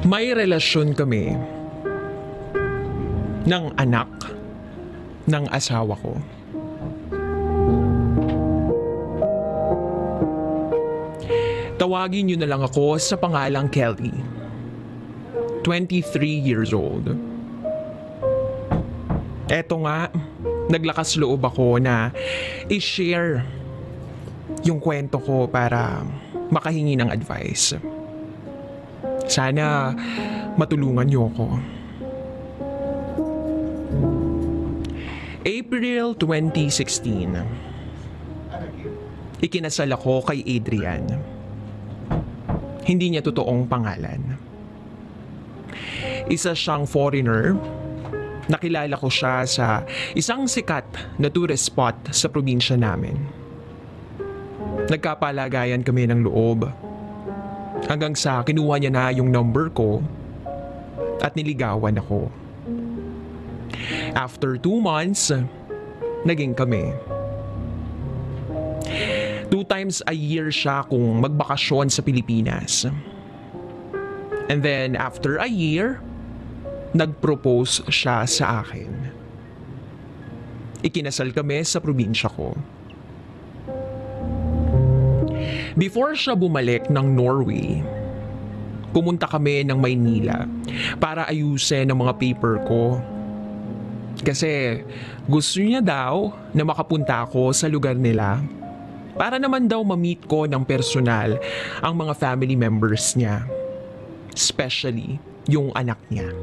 May relasyon kami ng anak ng asawa ko. Tawagin niyo na lang ako sa pangalang Kelly. 23 years old. Eto nga, naglakas loob ako na i-share yung kwento ko para makahingi ng advice. Sana matulungan niyo ako. April 2016. Ikinasal ako kay Adrian. Hindi niya totoong pangalan. Isa siyang foreigner. Nakilala ko siya sa isang sikat na tourist spot sa probinsya namin. Nagkapalagayan kami ng loob. Hanggang sa kinuha niya na yung number ko at niligawan ako. After 2 months, naging kami. 2 times a year siya kung magbakasyon sa Pilipinas. And then after a year, nag-propose siya sa akin. Ikinasal kami sa probinsya ko. Before siya bumalik ng Norway, pumunta kami ng Maynila para ayusin ang mga paper ko. Kasi gusto niya daw na makapunta ako sa lugar nila para naman daw ma-meet ko ng personal ang mga family members niya. Especially yung anak niya.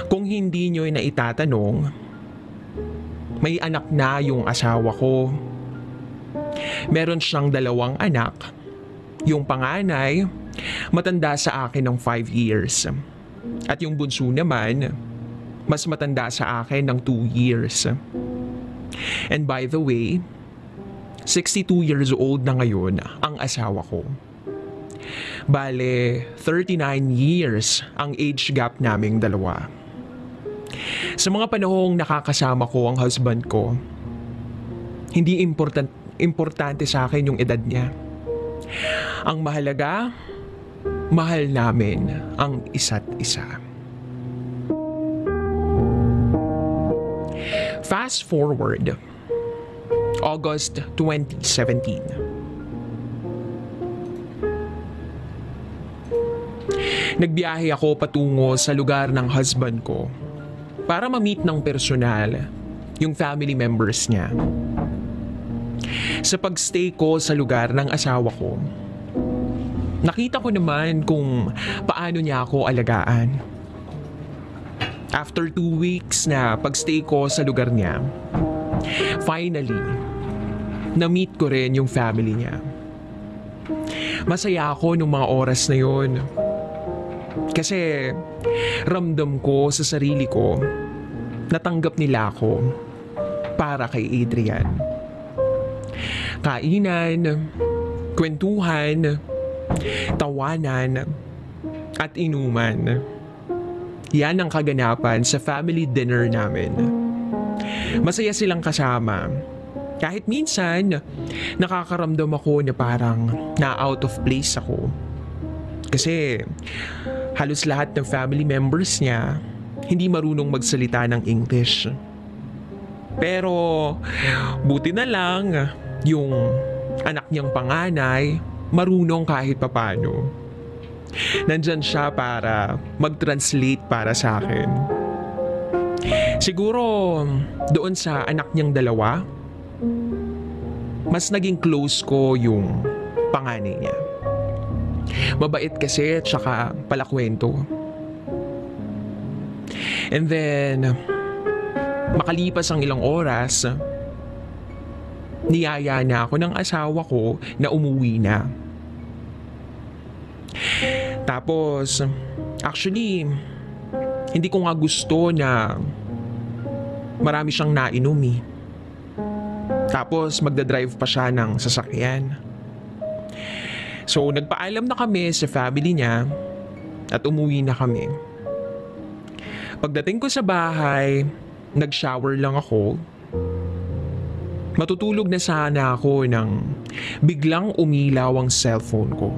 Kung hindi niyo na itatanong, may anak na yung asawa ko. Meron siyang 2 anak. Yung panganay, matanda sa akin ng 5 years. At yung bunso naman, mas matanda sa akin ng 2 years. And by the way, 62 years old na ngayon ang asawa ko. Bale, 39 years ang age gap naming dalawa. Sa mga panahong nakakasama ko ang husband ko, hindi importante sa akin yung edad niya. Ang mahalaga, mahal namin ang isa't isa. Fast forward, August 2017. Nagbiyahe ako patungo sa lugar ng husband ko para ma-meet ng personal yung family members niya. Sa pagstay ko sa lugar ng asawa ko, nakita ko naman kung paano niya ako alagaan. After 2 weeks na pagstay ko sa lugar niya, finally, na-meet ko rin yung family niya. Masaya ako nung mga oras na yun. Kasi ramdam ko sa sarili ko, natanggap nila ako para kay Adrian. Kainan, kwentuhan, tawanan, at inuman. Yan ang kaganapan sa family dinner namin. Masaya silang kasama. Kahit minsan, nakakaramdam ako na parang na-out of place ako. Kasi halos lahat ng family members niya hindi marunong magsalita ng English. Pero buti na lang yung anak niyang panganay marunong kahit papano. Nandyan siya para mag-translate para sa akin. Siguro doon sa anak niyang 2, mas naging close ko yung panganay niya. Mabait kasi at saka palakwento. And then, makalipas ang ilang oras, niyaya na ako ng asawa ko na umuwi na. Tapos, actually, hindi ko nga gusto na marami siyang nainom eh. Tapos, magdadrive pa siya ng sasakyan. So, nagpaalam na kami sa family niya at umuwi na kami. Pagdating ko sa bahay, nag-shower lang ako. Matutulog na sana ako nang biglang umilaw ang cellphone ko.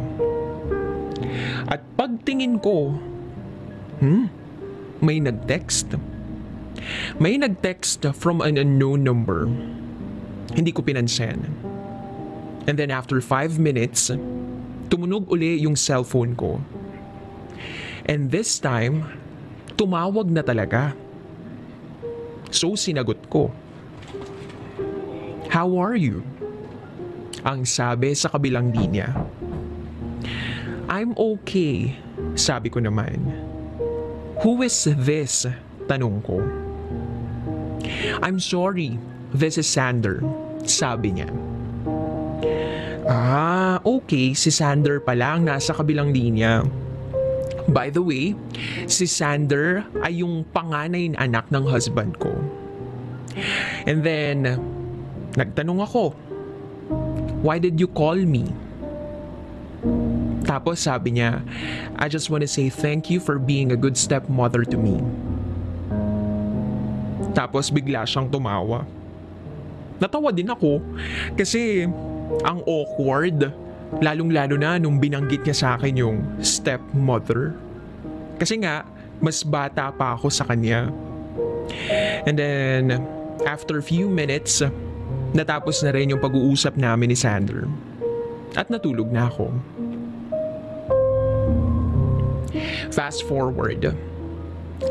At pagtingin ko, may nag-text. May nag-text from an unknown number. Hindi ko pinansin. And then after 5 minutes, tumunog uli yung cellphone ko. And this time, tumawag na talaga. So sinagot ko. "How are you?" Ang sabi sa kabilang linya. "I'm okay," sabi ko naman. "Who is this?" tanong ko. "I'm sorry, this is Sander," sabi niya. Okay, si Sander pala ang nasa kabilang linya. By the way, si Sander ay yung panganay na anak ng husband ko. And then, nagtanong ako, "Why did you call me?" Tapos sabi niya, "I just want to say thank you for being a good stepmother to me." Tapos bigla siyang tumawa. Natawa din ako kasi ang awkward, lalong-lalo na nung binanggit niya sa akin yung stepmother. Kasi nga, mas bata pa ako sa kanya. And then, after a few minutes, natapos na rin yung pag-uusap namin ni Sander. At natulog na ako. Fast forward,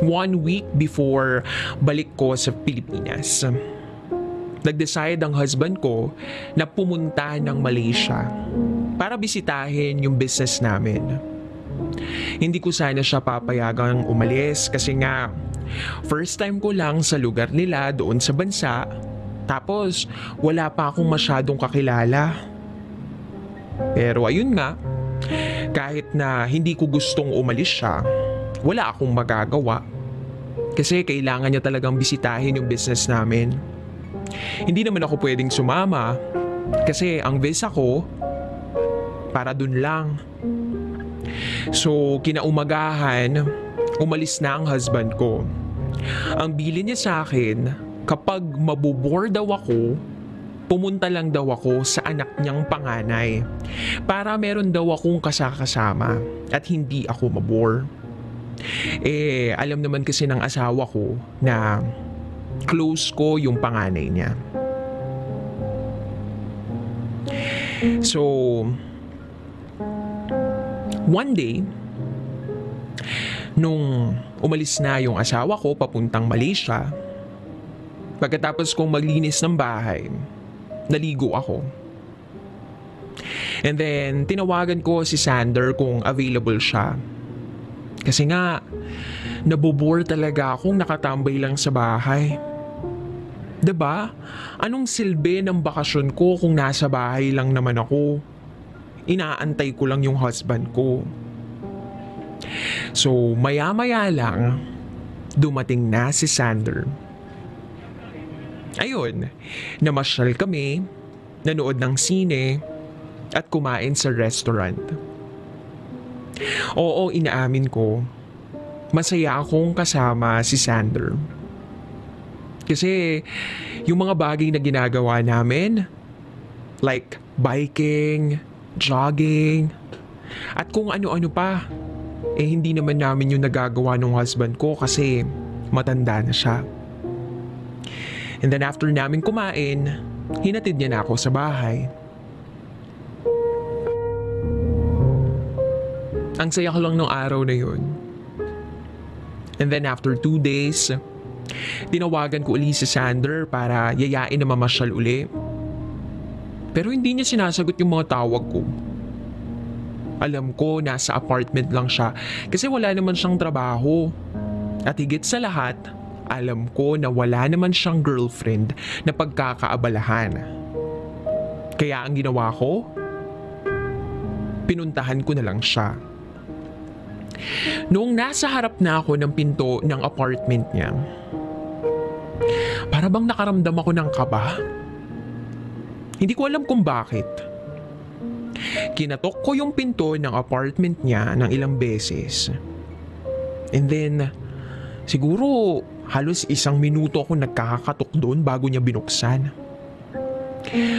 1 week before balik ko sa Pilipinas, nag-decide ang husband ko na pumunta ng Malaysia para bisitahin yung business namin. Hindi ko sana siya papayagang umalis kasi nga first time ko lang sa lugar nila doon sa bansa, tapos wala pa akong masyadong kakilala. Pero ayun nga, kahit na hindi ko gustong umalis siya, wala akong magagawa. Kasi kailangan niya talagang bisitahin yung business namin. Hindi naman ako pwedeng sumama kasi ang visa ko para dun lang. So kinaumagahan, umalis na ang husband ko. Ang bilin niya sa akin, kapag maboboard daw ako, pumunta lang daw ako sa anak niyang panganay para meron daw akong kasakasama at hindi ako mabore. Alam naman kasi ng asawa ko na close ko yung panganay niya. So, one day, nung umalis na yung asawa ko papuntang Malaysia, pagkatapos kong maglinis ng bahay, naligo ako. And then, tinawagan ko si Sander kung available siya. Kasi nga, nabobore talaga akong nakatambay lang sa bahay. 'Di ba? Anong silbi ng bakasyon ko kung nasa bahay lang naman ako? Inaantay ko lang yung husband ko. So, maya-maya lang, dumating na si Sander. Ayun, namasyal kami, nanood ng sine, at kumain sa restaurant. Oo, inaamin ko, masaya akong kasama si Sander. Kasi yung mga bagay na ginagawa namin, like biking, jogging, at kung ano-ano pa, hindi naman namin yung nagagawa ng husband ko kasi matanda na siya. And then after namin kumain, hinatid niya na ako sa bahay. Ang saya ko lang nung araw na yun. And then after 2 days, tinawagan ko uli si Sander para yayain na mamasyal uli. Pero hindi niya sinasagot yung mga tawag ko. Alam ko nasa apartment lang siya kasi wala naman siyang trabaho. At higit sa lahat, alam ko na wala naman siyang girlfriend na pagkakaabalahan. Kaya ang ginawa ko, pinuntahan ko na lang siya. Noong nasa harap na ako ng pinto ng apartment niya, para bang nakaramdam ako ng kaba. Hindi ko alam kung bakit. Kinatok ko yung pinto ng apartment niya ng ilang beses. And then, siguro halos 1 minuto ako nagkakatok doon bago niya binuksan.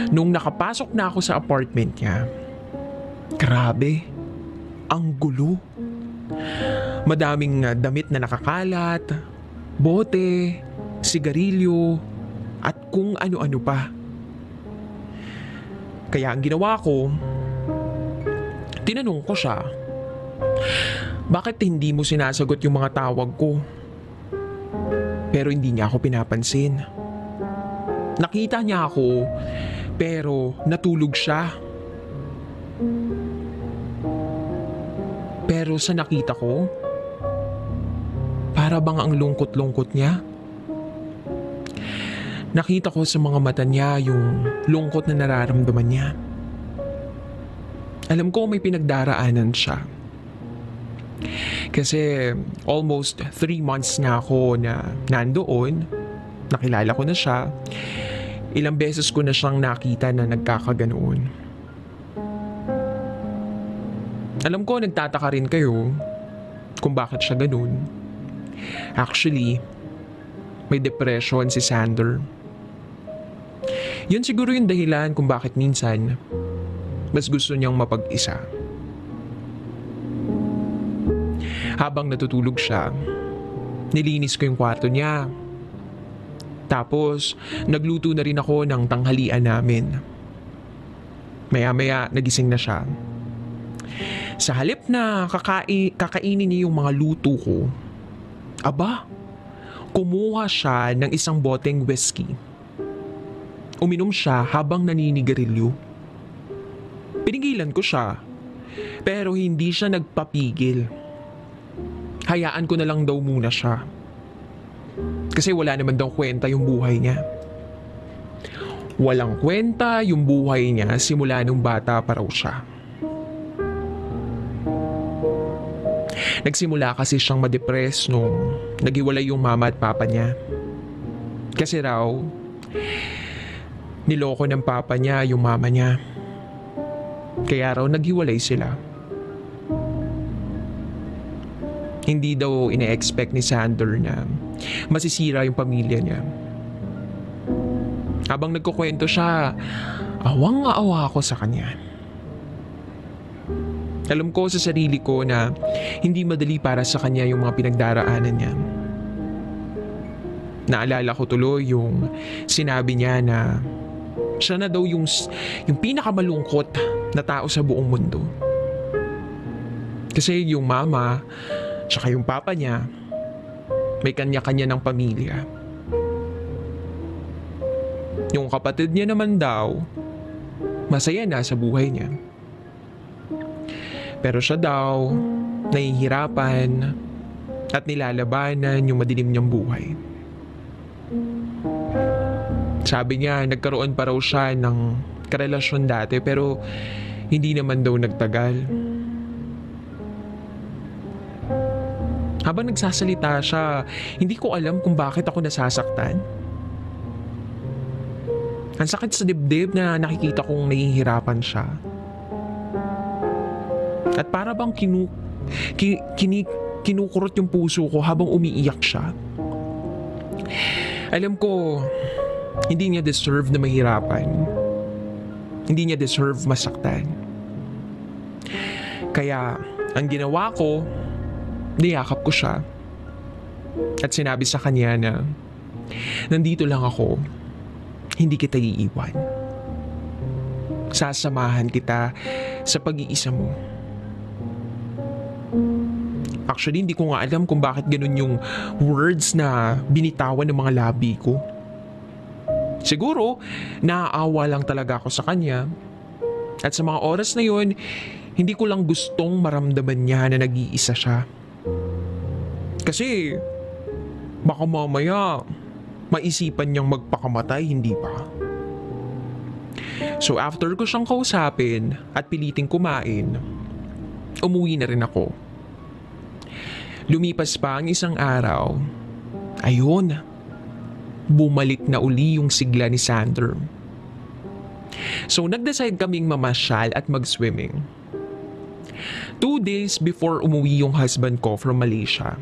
Nung nakapasok na ako sa apartment niya, grabe, Ang gulo. Madaming damit na nakakalat, bote, sigarilyo, at kung ano-ano pa. Kaya ang ginawa ko, tinanong ko siya, bakit hindi mo sinasagot yung mga tawag ko? Pero hindi niya ako pinapansin. Nakita niya ako, pero natulog siya. Pero sa nakita ko, para bang ang lungkot-lungkot niya? Nakita ko sa mga mata niya yung lungkot na nararamdaman niya. Alam ko may pinagdaraanan siya. Kasi almost 3 months na ako na nandoon, nakilala ko na siya, ilang beses ko na siyang nakita na nagkakaganoon. Alam ko nagtataka rin kayo kung bakit siya ganoon. Actually, may depression si Sander. Yun siguro yung dahilan kung bakit minsan mas gusto niyang mapag-isa. Habang natutulog siya, nilinis ko yung kwarto niya. Tapos, nagluto na rin ako ng tanghalian namin. Maya-maya, nagising na siya. Sa halip na kakainin niya yung mga luto ko, aba, kumuha siya ng isang boteng whiskey. Uminom siya habang naninigarilyo. Pinigilan ko siya, pero hindi siya nagpapigil. Hayaan ko na lang daw muna siya. Kasi wala naman daw kwenta yung buhay niya. Walang kwenta yung buhay niya simula nung bata pa raw siya. Nagsimula kasi siyang madepress nung naghiwalay yung mama at papa niya. Kasi raw, niloko ng papa niya yung mama niya. Kaya raw naghiwalay sila. Hindi daw ine-expect ni Sander na masisira yung pamilya niya. Habang nagkukwento siya, awang-awa ako sa kanya. Alam ko sa sarili ko na hindi madali para sa kanya yung mga pinagdaraanan niya. Naalala ko tuloy yung sinabi niya na siya na daw yung pinakamalungkot na tao sa buong mundo. Kasi yung mama, tsaka yung papa niya, may kanya-kanya ng pamilya. Yung kapatid niya naman daw, masaya na sa buhay niya. Pero siya daw, nahihirapan at nilalabanan yung madilim niyang buhay. Sabi niya, nagkaroon pa raw siya ng karelasyon dati pero hindi naman daw nagtagal. Habang nagsasalita siya, hindi ko alam kung bakit ako nasasaktan. Ang sakit sa dibdib na nakikita kong nahihirapan siya. At para bang kinukurot yung puso ko habang umiiyak siya. Alam ko, hindi niya deserve na mahirapan. Hindi niya deserve masaktan. Kaya, ang ginawa ko, niyakap ko siya. At sinabi sa kanya na, nandito lang ako, hindi kita iiwan. Sasamahan kita sa pag-iisa mo. Actually, hindi ko nga alam kung bakit ganun yung words na binitawan ng mga labi ko. Siguro, naaawa lang talaga ako sa kanya. At sa mga oras na yun, hindi ko lang gustong maramdaman niya na nag-iisa siya. Kasi, baka mamaya, maisipan niyang magpakamatay, hindi ba? So after ko siyang kausapin at piliting kumain, umuwi na rin ako. Lumipas pa ang isang araw. Ayun, bumalik na uli yung sigla ni Sander. So nag-decide kaming mamasyal at mag-swimming. 2 days before umuwi yung husband ko from Malaysia,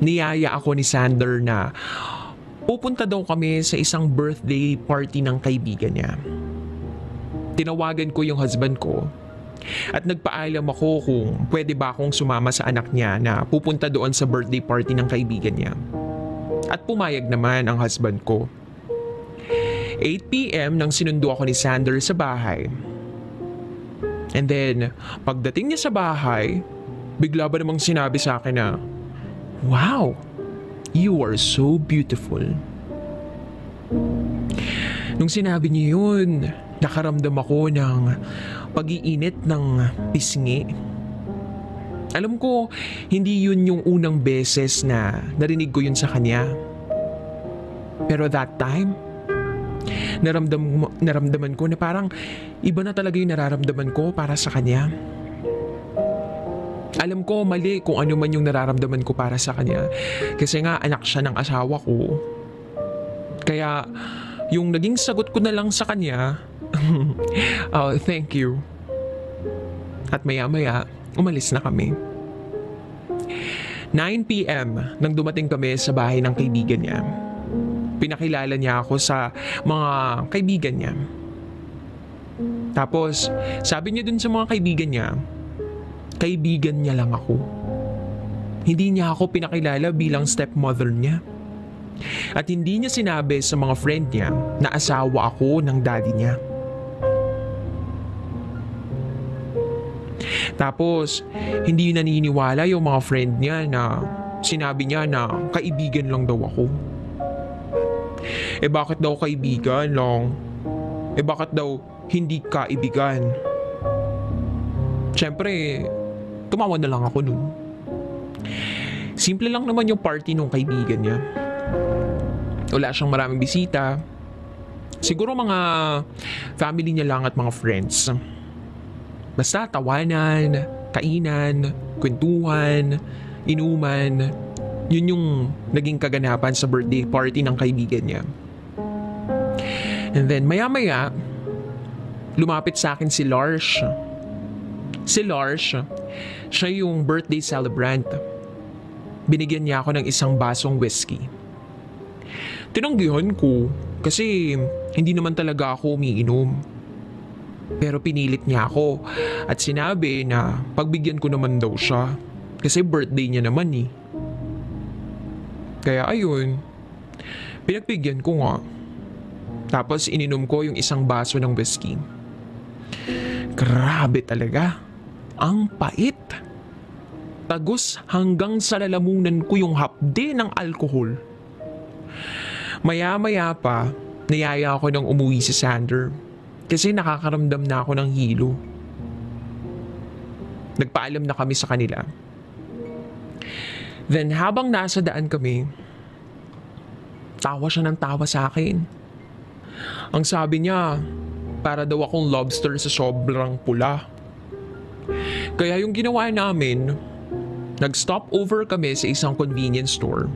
niyaya ako ni Sander na pupunta daw kami sa isang birthday party ng kaibigan niya. Tinawagan ko yung husband ko At nagpaalam ako kung pwede ba akong sumama sa anak niya na pupunta doon sa birthday party ng kaibigan niya. At pumayag naman ang husband ko. 8 p.m. nang sinundo ako ni Sander sa bahay. And then, pagdating niya sa bahay, bigla ba namang sinabi sa akin na, "Wow, you are so beautiful." Nung sinabi niya yun, nakaramdam ako ng pag-iinit ng pisngi. Alam ko, hindi yun yung unang beses na narinig ko yun sa kanya. Pero that time, naramdaman ko na parang iba na talaga yung nararamdaman ko para sa kanya. Alam ko mali kung ano man yung nararamdaman ko para sa kanya. Kasi nga anak siya ng asawa ko. Kaya yung naging sagot ko na lang sa kanya, "Oh, thank you." At maya-maya, umalis na kami. 9 p.m. nang dumating kami sa bahay ng kaibigan niya. Pinakilala niya ako sa mga kaibigan niya. Tapos, sabi niya dun sa mga kaibigan niya lang ako. Hindi niya ako pinakilala bilang stepmother niya. At hindi niya sinabi sa mga friend niya na asawa ako ng daddy niya. Tapos, hindi naniniwala yung mga friend niya na sinabi niya na kaibigan lang daw ako. Bakit daw kaibigan lang? Bakit daw hindi kaibigan? Siyempre, tumawa na lang ako nun. Simple lang naman yung party nung kaibigan niya. Wala siyang maraming bisita. Siguro mga family niya lang at mga friends. Basta tawanan, kainan, kwentuhan, inuman. Yun yung naging kaganapan sa birthday party ng kaibigan niya. And then maya-maya, lumapit sa akin si Lars. Si Lars, siya yung birthday celebrant. Binigyan niya ako ng isang basong whiskey. Tinanggihan ko kasi hindi naman talaga ako umiinom. Pero pinilit niya ako at sinabi na pagbigyan ko naman daw siya kasi birthday niya naman eh. Kaya ayun, pinagbigyan ko nga. Tapos ininom ko yung isang baso ng whiskey. Grabe talaga, ang pait. Tagos hanggang sa lalamunan ko yung hapde ng alkohol. Maya-maya pa, niyaya ako ng umuwi si Sander kasi nakakaramdam na ako ng hilo. Nagpaalam na kami sa kanila. Then habang nasa daan kami, tawa siya ng tawa sa akin. Ang sabi niya, para daw akong lobster sa sobrang pula. Kaya yung ginawa namin, nag-stop over kami sa isang convenience store,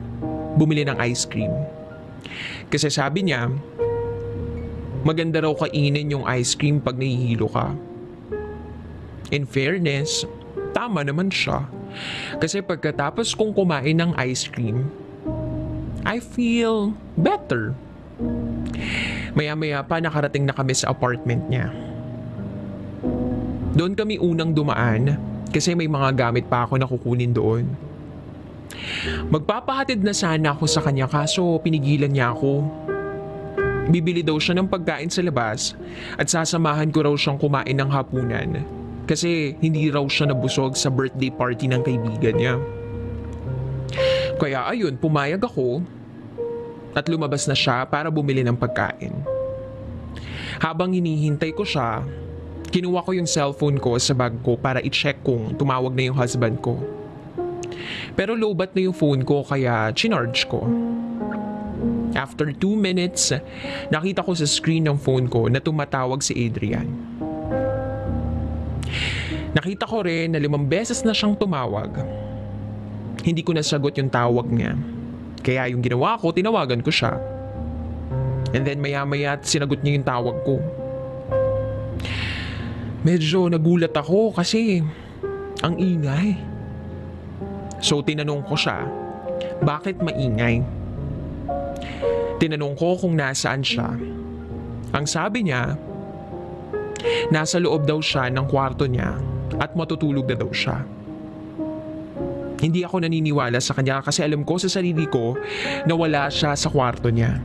bumili ng ice cream. Kasi sabi niya, maganda raw kainin yung ice cream pag nahihilo ka. In fairness, tama naman siya. Kasi pagkatapos kong kumain ng ice cream, I feel better. Maya-maya pa nakarating na kami sa apartment niya. Doon kami unang dumaan kasi may mga gamit pa ako na kukunin doon. Magpapahatid na sana ako sa kanya kaso pinigilan niya ako. Bibili daw siya ng pagkain sa labas at sasamahan ko raw siyang kumain ng hapunan kasi hindi raw siya nabusog sa birthday party ng kaibigan niya. Kaya ayun, pumayag ako at lumabas na siya para bumili ng pagkain. Habang hinihintay ko siya, kinuha ko yung cellphone ko sa bag ko para i-check kung tumawag na yung husband ko. Pero lowbat na yung phone ko kaya chinarge ko. After 2 minutes, nakita ko sa screen ng phone ko na tumatawag si Adrian. Nakita ko rin na 5 beses na siyang tumawag. Hindi ko nasagot yung tawag niya. Kaya yung ginawa ko, tinawagan ko siya. And then maya-maya sinagot niya yung tawag ko. Medyo nagulat ako kasi ang ingay. So tinanong ko siya, bakit maingay? Tinanong ko kung nasaan siya. Ang sabi niya, Nasa loob daw siya ng kwarto niya at matutulog na daw siya. Hindi ako naniniwala sa kanya kasi alam ko sa sarili ko na wala siya sa kwarto niya.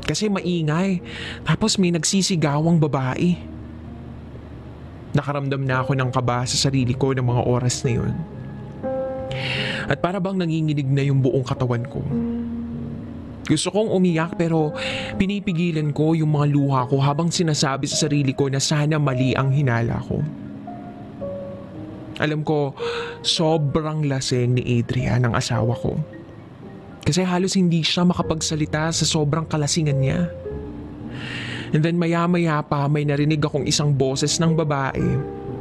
Kasi maingay, tapos may nagsisigawang babae. Nakaramdam na ako ng kaba sa sarili ko ng mga oras na yun. At para bang nanginginig na yung buong katawan ko. Gusto kong umiyak pero pinipigilan ko yung mga luha ko habang sinasabi sa sarili ko na sana mali ang hinala ko. Alam ko, sobrang lasing ni Adrian ang asawa ko. Kasi halos hindi siya makapagsalita sa sobrang kalasingan niya. And then maya-maya pa may narinig akong isang boses ng babae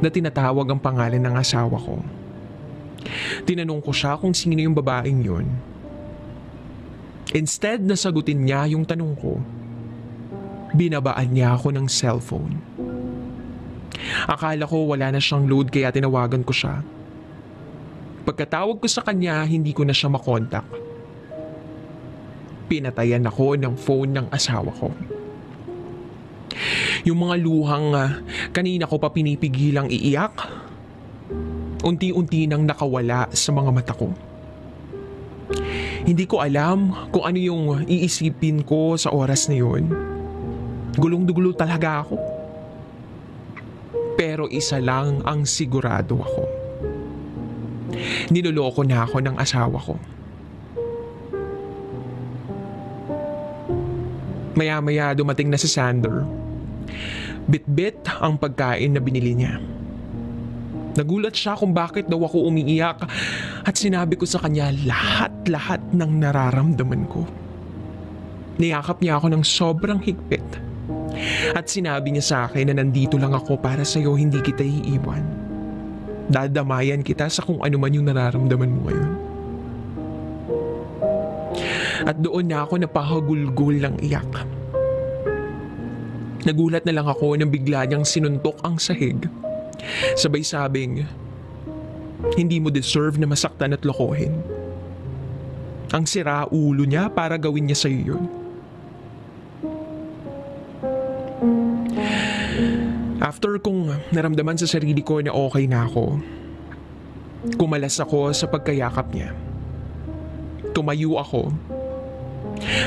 na tinatawag ang pangalan ng asawa ko. Tinanong ko siya kung sino yung babaeng yun. Instead na sagutin niya yung tanong ko, binabaan niya ako ng cellphone. Akala ko wala na siyang load kaya tinawagan ko siya. Pagkatawag ko sa kanya, hindi ko na siya makontak. Pinatayan ako ng phone ng asawa ko. Yung mga luhang kanina ko pa pinipigilang iiyak, unti-unti nang nakawala sa mga mata ko. Hindi ko alam kung ano yung iisipin ko sa oras na yun. Gulong-dugulo talaga ako. Pero isa lang ang sigurado ako. Niloloko na ako ng asawa ko. Maya-maya dumating na si Sander. Bit-bit ang pagkain na binili niya. Nagulat siya kung bakit daw ako umiiyak at sinabi ko sa kanya lahat-lahat ng nararamdaman ko. Niyakap niya ako ng sobrang higpit. At sinabi niya sa akin na nandito lang ako para sa'yo, hindi kita iiwan. Dadamayan kita sa kung ano man yung nararamdaman mo ngayon. At doon na ako napahagulgol ng iyak. Nagulat na lang ako nang bigla niyang sinuntok ang sahig. Sabay sabing, hindi mo deserve na masaktan at lokohin. Ang sira ulo niya para gawin niya sa'yo yun. After kong naramdaman sa sarili ko na okay na ako, kumalas ako sa pagkayakap niya. Tumayo ako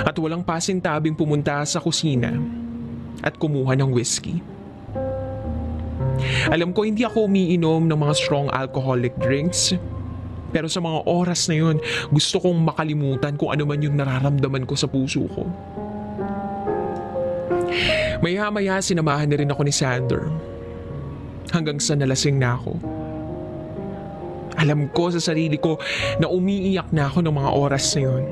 at walang pasintabing pumunta sa kusina at kumuha ng whiskey. Alam ko hindi ako umiinom ng mga strong alcoholic drinks, pero sa mga oras na yun, gusto kong makalimutan kung ano man yung nararamdaman ko sa puso ko. Maya-maya sinamahan na rin ako ni Sander hanggang sa nalasing na ako. Alam ko sa sarili ko na umiiyak na ako ng mga oras na yun.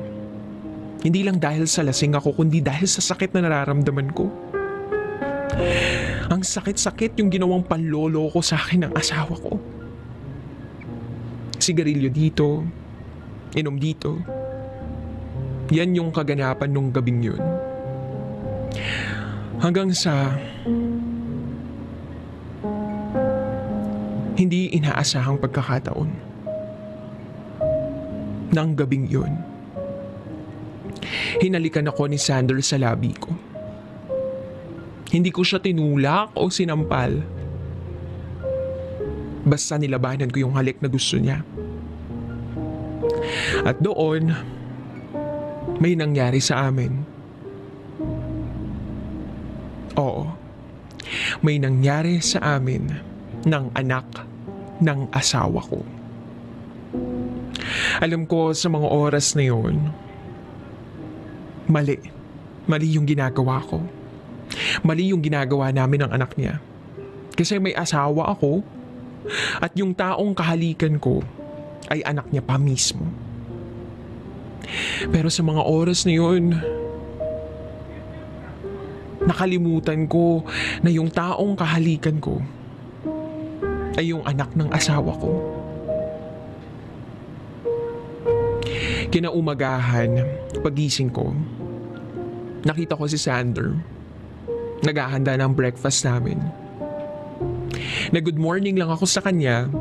Hindi lang dahil sa lasing ako kundi dahil sa sakit na nararamdaman ko. Ang sakit-sakit yung ginawang panlolo ko sa akin ng asawa ko. Sigarilyo dito, inom dito. Yan yung kaganapan nung gabing yun. Hanggang sa hindi inaasahang pagkakataon ng gabing yun. Hinalikan ako ni Sander sa labi ko. Hindi ko siya tinulak o sinampal. Basta nilabanan ko yung halik na gusto niya. At doon, may nangyari sa amin. Oo, may nangyari sa amin ng anak ng asawa ko. Alam ko sa mga oras na yun, mali yung ginagawa ko. Mali yung ginagawa namin ng anak niya. Kasi may asawa ako at yung taong kahalikan ko ay anak niya pa mismo. Pero sa mga oras na yun, nakalimutan ko na yung taong kahalikan ko ay yung anak ng asawa ko. Kinaumagahan, pagising ko, nakita ko si Sander. Naghahanda ng breakfast namin. Na-good morning lang ako sa kanya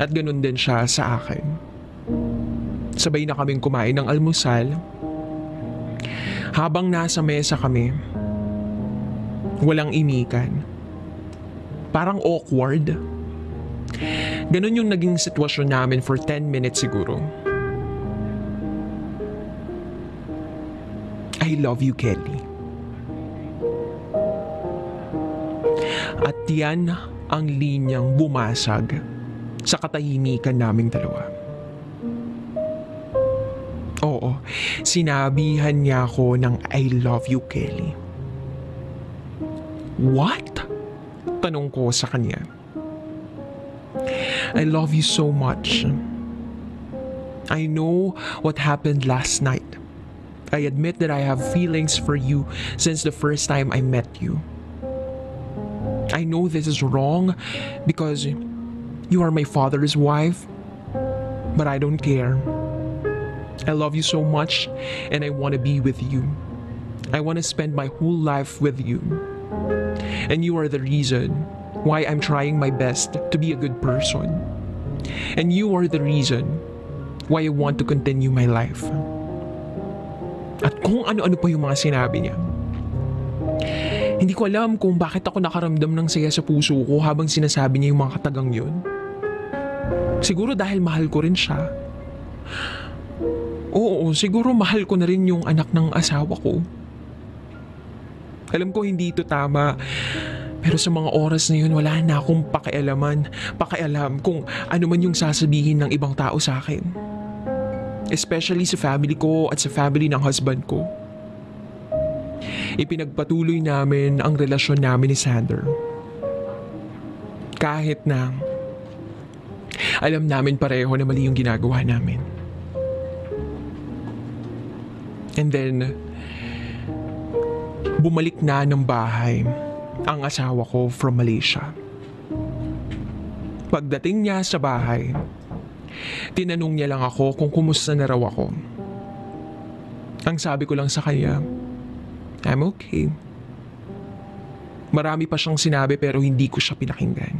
at ganun din siya sa akin. Sabay na kaming kumain ng almusal. Habang nasa mesa kami, Walang imikan. Parang awkward. Ganun yung naging sitwasyon namin for 10 minutes siguro. I love you, Kelly. At yan ang linyang bumasag sa katahimikan naming dalawa. Oo, sinabihan niya ako ng I love you, Kelly. What? Tanong ko sa kanya. I love you so much. I know what happened last night. I admit that I have feelings for you since the first time I met you. I know this is wrong because you are my father's wife, but I don't care. I love you so much and I want to be with you. I want to spend my whole life with you. And you are the reason why I'm trying my best to be a good person. And you are the reason why I want to continue my life. At kung ano-ano pa yung mga sinabi niya. Hindi ko alam kung bakit ako nakaramdam ng saya sa puso ko habang sinasabi niya yung mga katagang yun. Siguro dahil mahal ko rin siya. Oo, siguro mahal ko na rin yung anak ng asawa ko. Alam ko hindi ito tama, pero sa mga oras na yun wala na akong pakialam kung ano man yung sasabihin ng ibang tao sa akin. Especially sa family ko at sa family ng husband ko. Ipinagpatuloy namin ang relasyon namin ni Sander. Kahit na alam namin pareho na mali yung ginagawa namin. And then, bumalik na ng bahay ang asawa ko from Malaysia. Pagdating niya sa bahay, tinanong niya lang ako kung kumusta na raw ako. Ang sabi ko lang sa kanya, I'm okay. Marami pa siyang sinabi pero hindi ko siya pinakinggan.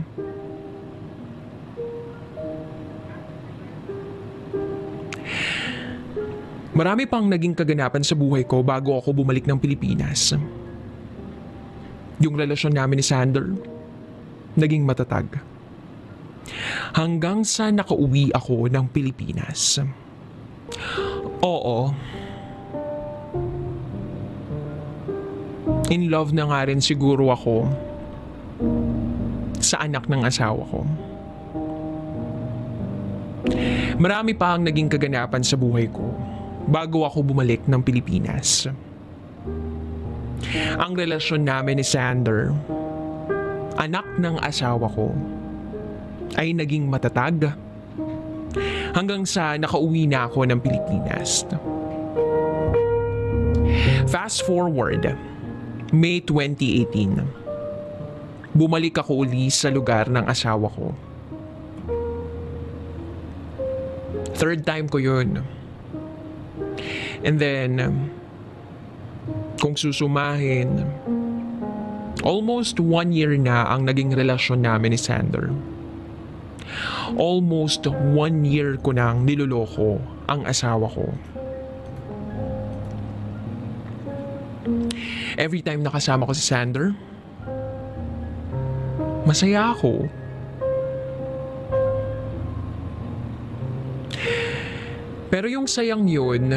Marami pang naging kaganapan sa buhay ko bago ako bumalik ng Pilipinas. Yung relasyon namin ni Sander, naging matatag. Hanggang sa nakauwi ako ng Pilipinas. Oo. In love na nga rin siguro ako sa anak ng asawa ko. Marami pa ang naging kaganapan sa buhay ko bago ako bumalik ng Pilipinas. Ang relasyon namin ni Sander, anak ng asawa ko, ay naging matatag hanggang sa nakauwi na ako ng Pilipinas. Fast forward, May 2018. Bumalik ako uli sa lugar ng asawa ko. Third time ko yun. And then, kung susumahin, almost 1 year na ang naging relasyon namin ni Sander. Almost 1 year ko nang niloloko ang asawa ko. Every time nakasama ko si Sander, masaya ako. Pero yung sayang yun,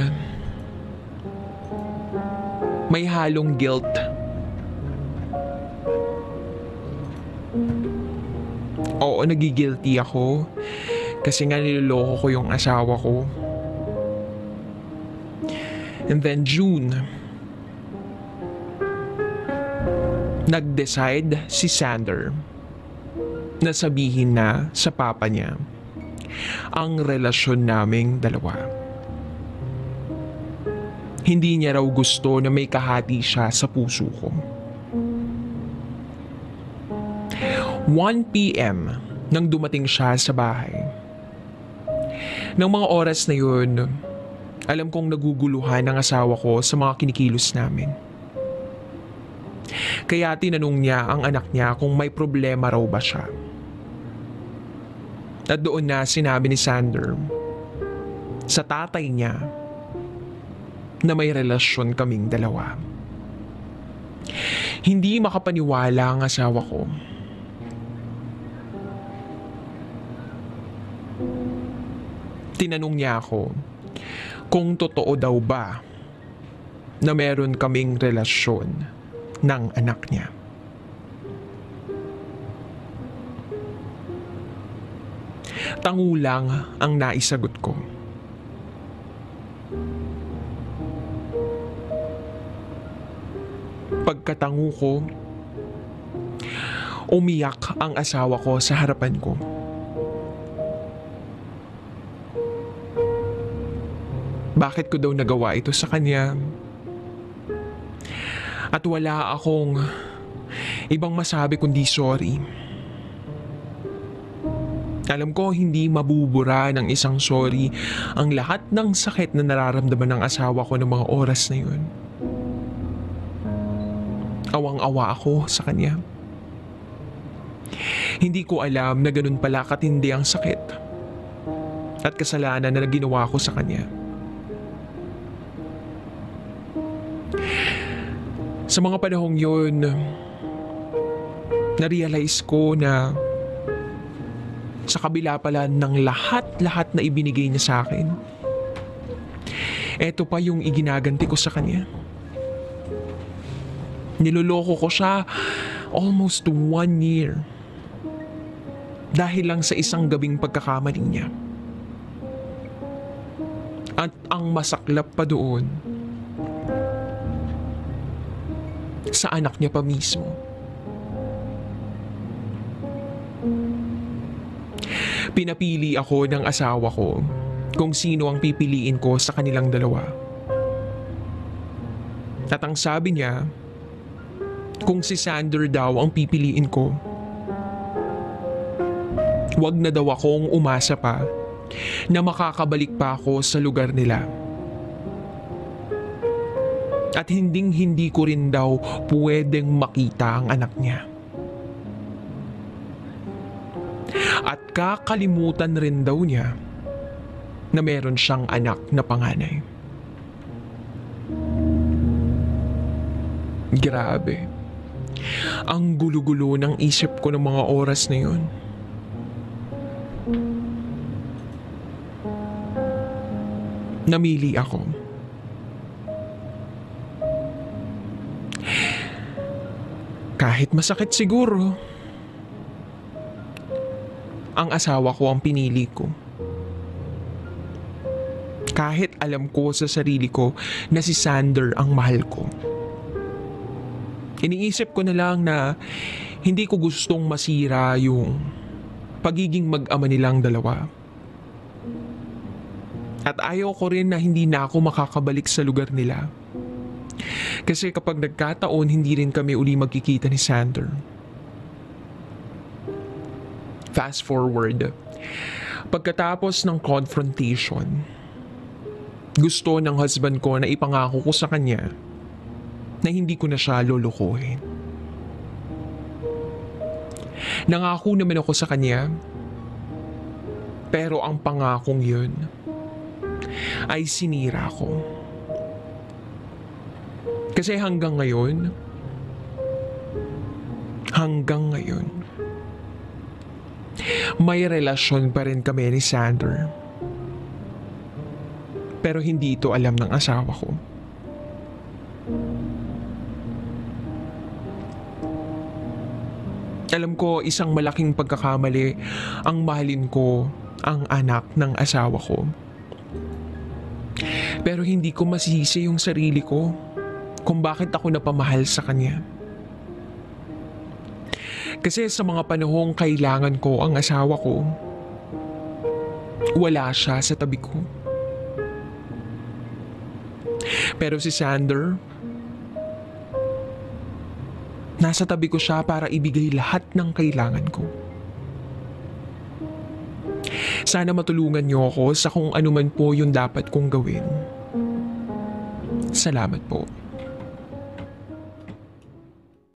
may halong guilt. Oo, nagigilty ako kasi nga niloloko ko yung asawa ko. And then June, nag-decide si Sander na sabihin na sa papa niya ang relasyon naming dalawa. Hindi niya raw gusto na may kahati siya sa puso ko. 1 p.m. nang dumating siya sa bahay. Nang mga oras na yun, alam kong naguguluhan ang asawa ko sa mga kinikilos namin. Kaya tinanong niya ang anak niya kung may problema raw ba siya. At doon na sinabi ni Sander sa tatay niya na may relasyon kaming dalawa. Hindi makapaniwala ang asawa ko. Tinanong niya ako kung totoo daw ba na meron kaming relasyon ng anak niya. Tangulang ang naisagot ko. Pagkatango ko, umiyak ang asawa ko sa harapan ko. Bakit ko daw nagawa ito sa kanya? At wala akong ibang masabi kundi sorry. Alam ko hindi mabubura ng isang sorry ang lahat ng sakit na nararamdaman ng asawa ko ng mga oras na yun. Awang-awa ako sa kanya. Hindi ko alam na ganun pala katindi ang sakit at kasalanan na ginawa ko sa kanya. Sa mga panahong yun, na-realize ko na sa kabila pala ng lahat-lahat na ibinigay niya sa akin, eto pa yung iginaganti ko sa kanya. Niloloko ko siya almost 1 year dahil lang sa isang gabing pagkakamali niya. At ang masaklap pa doon, sa anak niya pa mismo. Pinapili ako ng asawa ko kung sino ang pipiliin ko sa kanilang dalawa. At ang sabi niya, kung si Sander daw ang pipiliin ko, wag na daw akong umasa pa na makakabalik pa ako sa lugar nila. At hinding-hindi ko rin daw pwedeng makita ang anak niya. At kakalimutan rin daw niya na meron siyang anak na panganay. Grabe. Ang gulo-gulo ng isip ko ng mga oras na yun. Namili ako. Kahit masakit siguro, ang asawa ko ang pinili ko. Kahit alam ko sa sarili ko na si Sander ang mahal ko. Iniisip ko na lang na hindi ko gustong masira yung pagiging mag-ama nilang dalawa. At ayaw ko rin na hindi na ako makakabalik sa lugar nila. Kasi kapag nagkataon, hindi rin kami uli magkikita ni Sander. Fast forward. Pagkatapos ng confrontation, gusto ng husband ko na ipangako ko sa kanya na hindi ko na siya lolokohin. Nangako naman ako sa kanya, pero ang pangakong yun ay sinira ko. Kasi hanggang ngayon, may relasyon pa rin kami ni Sander. Pero hindi ito alam ng asawa ko. Alam ko isang malaking pagkakamali ang mahalin ko ang anak ng asawa ko. Pero hindi ko masisi yung sarili ko kung bakit ako napamahal sa kanya. Kasi sa mga panahong kailangan ko ang asawa ko, wala siya sa tabi ko. Pero si Sander, nasa tabi ko siya para ibigay lahat ng kailangan ko. Sana matulungan niyo ako sa kung ano man po yung dapat kong gawin. Salamat po.